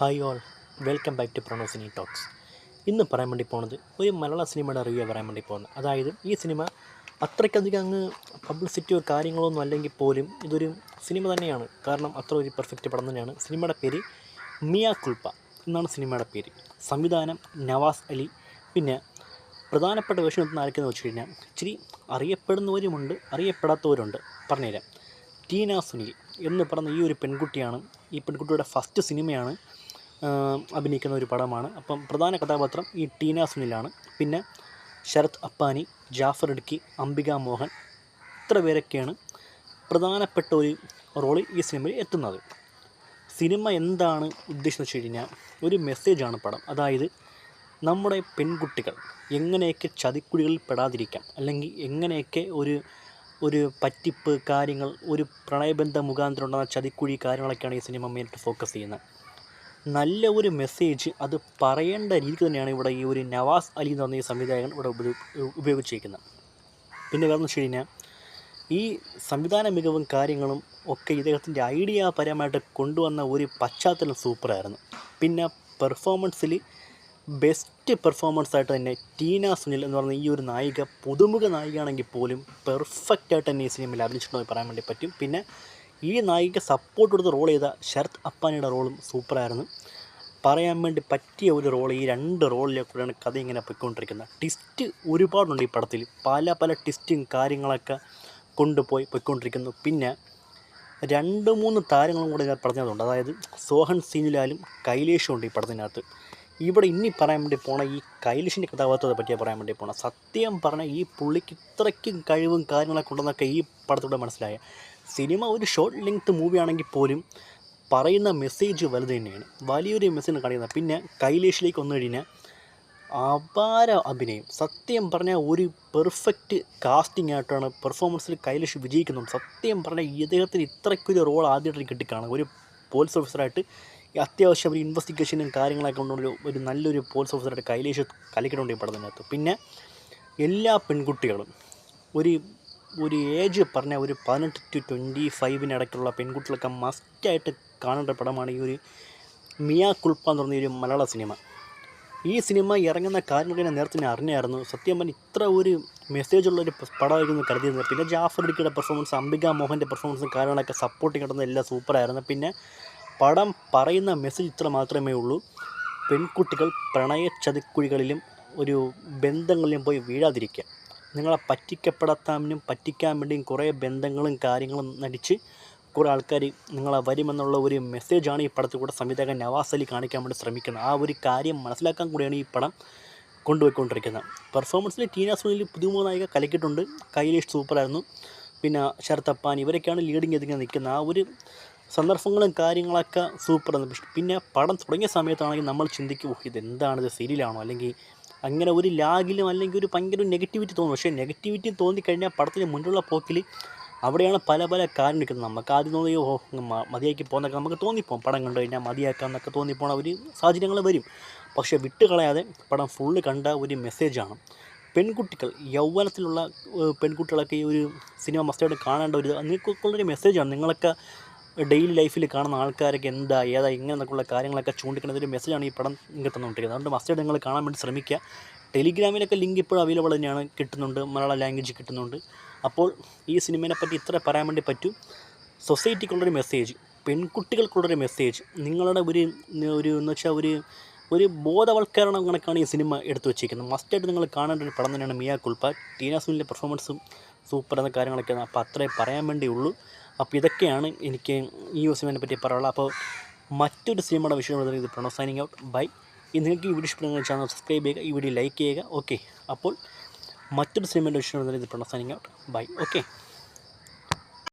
Hi all, welcome back to Pranosini talks. ഇന്ന് പറയാൻ വേണ്ടി പോകുന്നത് ഒരു മലയാള സിനിമയുടെ റിവ്യൂ പറയാൻ വേണ്ടി പോകുന്നത്. അതായത് ഈ സിനിമ അത്രയ്ക്കധികം അങ്ങ് പബ്ലിസിറ്റിയോ കാര്യങ്ങളൊന്നും അല്ലെങ്കിൽ പോലും ഇതൊരു സിനിമ തന്നെയാണ്. കാരണം അത്ര ഒരു പെർഫെക്റ്റ് പടം തന്നെയാണ്. സിനിമയുടെ പേര് മിയ കുൽപ്പ എന്നാണ് സിനിമയുടെ പേര്. സംവിധാനം നവാസ് അലി. പിന്നെ പ്രധാനപ്പെട്ട വേഷം എന്ന് ആർക്കെന്ന് വെച്ച് കഴിഞ്ഞാൽ ഇച്ചിരി അറിയപ്പെടുന്നവരുമുണ്ട്, അറിയപ്പെടാത്തവരുണ്ട്. പറഞ്ഞുതരാം. ടീന സുനിൽ എന്ന് പറയുന്ന ഈ ഒരു പെൺകുട്ടിയാണ്. ഈ പെൺകുട്ടിയുടെ ഫസ്റ്റ് സിനിമയാണ്, അഭിനയിക്കുന്ന ഒരു പടമാണ്. അപ്പം പ്രധാന കഥാപാത്രം ഈ ടീന സുനിലാണ്. പിന്നെ ശരത് അപ്പാനി, ജാഫർ ഇടുക്കി, അംബിക മോഹൻ, ഇത്ര പേരൊക്കെയാണ് പ്രധാനപ്പെട്ട ഒരു റോളിൽ ഈ സിനിമയിൽ എത്തുന്നത്. സിനിമ എന്താണ് ഉദ്ദേശിച്ചെന്ന് വെച്ച് കഴിഞ്ഞാൽ ഒരു മെസ്സേജാണ് പടം. അതായത് നമ്മുടെ പെൺകുട്ടികൾ എങ്ങനെയൊക്കെ ചതിക്കുഴികളിൽ പെടാതിരിക്കാം, അല്ലെങ്കിൽ എങ്ങനെയൊക്കെ ഒരു പറ്റിപ്പ് കാര്യങ്ങൾ, ഒരു പ്രണയബന്ധ മുഖാന്തരം ഉണ്ടാകുന്ന ചതിക്കുഴി കാര്യങ്ങളൊക്കെയാണ് ഈ സിനിമ മെയിനായിട്ട് ഫോക്കസ് ചെയ്യുന്നത്. നല്ല ഒരു മെസ്സേജ് അത് പറയേണ്ട രീതി തന്നെയാണ് ഇവിടെ ഈ ഒരു നവാസ് അലി എന്ന് പറഞ്ഞ ഈ സംവിധായകൻ ഇവിടെ ഉപയോഗിച്ചിരിക്കുന്നത്. പിന്നെ വേറെന്ന് വെച്ച് കഴിഞ്ഞാൽ ഈ സംവിധാന മികവും കാര്യങ്ങളും ഒക്കെ ഇദ്ദേഹത്തിൻ്റെ ഐഡിയ പരമായിട്ട് കൊണ്ടുവന്ന ഒരു പശ്ചാത്തലം സൂപ്പറായിരുന്നു. പിന്നെ പെർഫോമൻസിൽ ബെസ്റ്റ് പെർഫോമൻസായിട്ട് തന്നെ ടീന സുനിൽ എന്ന് പറഞ്ഞ ഈ ഒരു നായിക, പുതുമുഖ നായികയാണെങ്കിൽ പോലും പെർഫെക്റ്റായിട്ട് തന്നെ ഈ സിനിമയിൽ അഭിനയിച്ചിട്ടുണ്ടെന്ന് പറയാൻ വേണ്ടി പറ്റും. പിന്നെ ഈ നായിക സപ്പോർട്ട് കൊടുത്ത റോൾ ചെയ്ത ശരത് അപ്പാനിയുടെ റോളും സൂപ്പറായിരുന്നു. പറയാൻ വേണ്ടി പറ്റിയ ഒരു റോൾ. ഈ രണ്ട് റോളിലേക്കൂടെയാണ് കഥ ഇങ്ങനെ പോയിക്കൊണ്ടിരിക്കുന്നത്. ട്വിസ്റ്റ് ഒരുപാടുണ്ട് ഈ പടത്തിൽ. പല ട്വിസ്റ്റും കാര്യങ്ങളൊക്കെ പോയിക്കൊണ്ടിരിക്കുന്നു. പിന്നെ 2-3 താരങ്ങളും കൂടെ ഞാൻ പറഞ്ഞതുണ്ട്. അതായത് സോഹൻ സീനിലാലും കൈലേഷും ഉണ്ട് ഈ പടത്തിനകത്ത്. ഇവിടെ ഇനി പറയാൻ വേണ്ടി പോണ ഈ കൈലേഷിൻ്റെ കഥാപാത്രത്തെ പറ്റിയാണ് പറയാൻ വേണ്ടി പോകണം. സത്യം പറഞ്ഞാൽ ഈ പുള്ളിക്ക് ഇത്രയ്ക്കും കഴിവും കാര്യങ്ങളൊക്കെ ഉണ്ടെന്നൊക്കെ ഈ പടത്തിലൂടെ മനസ്സിലായ. സിനിമ ഒരു ഷോർട്ട് ലെങ്ത് മൂവി ആണെങ്കിൽ പോലും പറയുന്ന മെസ്സേജ് വലുത് തന്നെയാണ്. വലിയൊരു മെസ്സേജ് കാണിക്കുന്നത്. പിന്നെ കൈലേഷിലേക്ക് വന്നു കഴിഞ്ഞാൽ അപാര അഭിനയം. സത്യം പറഞ്ഞാൽ ഒരു പെർഫെക്റ്റ് കാസ്റ്റിംഗ് ആയിട്ടാണ് പെർഫോമൻസിൽ കൈലേഷ് വിജയിക്കുന്നുണ്ട്. സത്യം പറഞ്ഞാൽ ഇദ്ദേഹത്തിന് ഇത്രയ്ക്കൊരു റോൾ ആദ്യമായിട്ട് കിട്ടിക്കാണും. ഒരു പോലീസ് ഓഫീസറായിട്ട് അത്യാവശ്യം ഒരു ഇൻവെസ്റ്റിഗേഷനും കാര്യങ്ങളൊക്കെ കൊണ്ടുള്ള ഒരു നല്ലൊരു പോലീസ് ഓഫീസറായിട്ട് കൈലേഷ് കലക്കിയിട്ടുണ്ട് ഈ പടത്തിനകത്ത്. പിന്നെ എല്ലാ പെൺകുട്ടികളും ഒരു ഏജ് പറഞ്ഞാൽ ഒരു 18 to 25 പെൺകുട്ടികളൊക്കെ മസ്റ്റായിട്ട് കാണേണ്ട പടമാണ് ഈ ഒരു മിയ കുൽപ്പ എന്ന് പറഞ്ഞ ഒരു മലയാള സിനിമ. ഈ സിനിമ ഇറങ്ങുന്ന കാര്യങ്ങളൊക്കെ ഞാൻ നേരത്തെ അറിഞ്ഞായിരുന്നു. സത്യം പറഞ്ഞാൽ ഇത്ര ഒരു മെസ്സേജുള്ളൊരു പടമായിരുന്നു കരുതിയിരുന്നത്. പിന്നെ ജാഫർ ഇടുക്കിയുടെ പെർഫോമൻസ്, അംബിക മോഹൻ്റെ പെർഫോമൻസും കാര്യങ്ങളൊക്കെ സപ്പോർട്ടിങ് കിട്ടുന്ന എല്ലാം സൂപ്പറായിരുന്നു. പിന്നെ പടം പറയുന്ന മെസ്സേജ് ഇത്ര മാത്രമേ ഉള്ളൂ: പെൺകുട്ടികൾ പ്രണയ ചതിക്കുഴികളിലും ഒരു ബന്ധങ്ങളിലും പോയി വീഴാതിരിക്കുക. നിങ്ങളെ പറ്റിക്കപ്പെടാത്താനും പറ്റിക്കാൻ വേണ്ടിയും കുറേ ബന്ധങ്ങളും കാര്യങ്ങളും നടിച്ച് കുറേ ആൾക്കാർ നിങ്ങളെ വരുമെന്നുള്ള ഒരു മെസ്സേജാണ് ഈ പടത്തിൽ കൂടെ സംവിധായകൻ നവാസ് അലി കാണിക്കാൻ വേണ്ടി ശ്രമിക്കുന്നത്. ആ ഒരു കാര്യം മനസ്സിലാക്കാൻ കൂടിയാണ് ഈ പടം കൊണ്ടുപോയിക്കൊണ്ടിരിക്കുന്നത്. പെർഫോമൻസിൽ ടീന സുനിൽ പുതുമുഖ നായിക കലക്കിയിട്ടുണ്ട്. കൈലേഷ് സൂപ്പറായിരുന്നു. പിന്നെ ശരത് അപ്പാനി, ഇവരൊക്കെയാണ് ലീഡിങ് ചെയ്തിങ്ങനെ നിൽക്കുന്നത്. ആ ഒരു സന്ദർഭങ്ങളും കാര്യങ്ങളൊക്കെ സൂപ്പറായിരുന്നു. പിന്നെ പടം തുടങ്ങിയ സമയത്താണെങ്കിൽ നമ്മൾ ചിന്തിക്കും, ഇതെന്താണിത്, സീരിയലാണോ, അല്ലെങ്കിൽ അങ്ങനെ ഒരു ലാഗിലും അല്ലെങ്കിൽ ഒരു ഭയങ്കര നെഗറ്റിവിറ്റി തോന്നും. പക്ഷേ നെഗറ്റിവിറ്റി തോന്നിക്കഴിഞ്ഞാൽ പടത്തിന് മുന്നിലുള്ള പോക്കിൽ അവിടെയാണ് പല കാര്യം നിൽക്കുന്നത്. നമുക്ക് ആദ്യം തോന്നി മതിയാക്കി പോകുന്നൊക്കെ നമുക്ക് തോന്നിപ്പോകും. പടം കണ്ടു കഴിഞ്ഞാൽ മതിയാക്കാമെന്നൊക്കെ തോന്നിപ്പോണ ഒരു സാഹചര്യങ്ങൾ വരും. പക്ഷേ വിട്ടുകളയാതെ പടം ഫുള്ള് കണ്ട ഒരു മെസ്സേജാണ്. പെൺകുട്ടികൾ, യൗവനത്തിലുള്ള പെൺകുട്ടികളൊക്കെ ഈ ഒരു സിനിമ മസ്റ്റായിട്ട് കാണേണ്ട ഒരു നിങ്ങൾക്കുള്ളൊരു മെസ്സേജാണ്. നിങ്ങളൊക്കെ ഡെയിലി ലൈഫിൽ കാണുന്ന ആൾക്കാരൊക്കെ ഏതാ ഇങ്ങനെയൊക്കെയുള്ള കാര്യങ്ങളൊക്കെ ചൂണ്ടിക്കുന്ന ഒരു മെസ്സേജാണ് ഈ പടം നിങ്ങൾക്ക് തന്നുകൊണ്ടിരിക്കുന്നത്. അതുകൊണ്ട് മസ്റ്റായിട്ട് നിങ്ങൾ കാണാൻ വേണ്ടി ശ്രമിക്കുക. ടെലിഗ്രാമിലൊക്കെ ലിങ്ക് ഇപ്പോഴും അവൈലബിൾ തന്നെയാണ്, കിട്ടുന്നുണ്ട്, മലയാള ലാംഗ്വേജ് കിട്ടുന്നുണ്ട്. അപ്പോൾ ഈ സിനിമയെ പറ്റി ഇത്ര പറയാൻ വേണ്ടി പറ്റും. സൊസൈറ്റിക്കുള്ളൊരു മെസ്സേജ്, പെൺകുട്ടികൾക്കുള്ളൊരു മെസ്സേജ്, നിങ്ങളുടെ എന്ന് വെച്ചാൽ ഒരു ബോധവൽക്കരണം കണക്കാണ് ഈ സിനിമ എടുത്തു വെച്ചിരിക്കുന്നത്. മസ്റ്റായിട്ട് നിങ്ങൾ കാണേണ്ട ഒരു പടം തന്നെയാണ് മിയ കുൽപ്പ. ടീന സുനിലിൻ്റെ പെർഫോമൻസും സൂപ്പർ എന്ന കാര്യങ്ങളൊക്കെയാണ്. അപ്പോൾ അത്രേ പറയാൻ വേണ്ടിയുള്ളൂ. അപ്പോൾ ഇതൊക്കെയാണ് എനിക്ക് ഈ സിനിമയെ പറ്റി പറയാനുള്ളത്. അപ്പോൾ മറ്റൊരു സിനിമയുടെ വിഷയം ഇത് പ്രണവ് സൈനിങ് ഔട്ട്. ബൈ. നിങ്ങൾക്ക് ഈ വീഡിയോ ഇഷ്ടപ്പെടുന്ന ചാനൽ സബ്സ്ക്രൈബ് ചെയ്യുക, ഈ വീഡിയോ ലൈക്ക് ചെയ്യുക. ഓക്കെ, അപ്പോൾ മറ്റൊരു സിനിമയുടെ വിഷയം ഇത് Pranav signing out. Bye. Okay.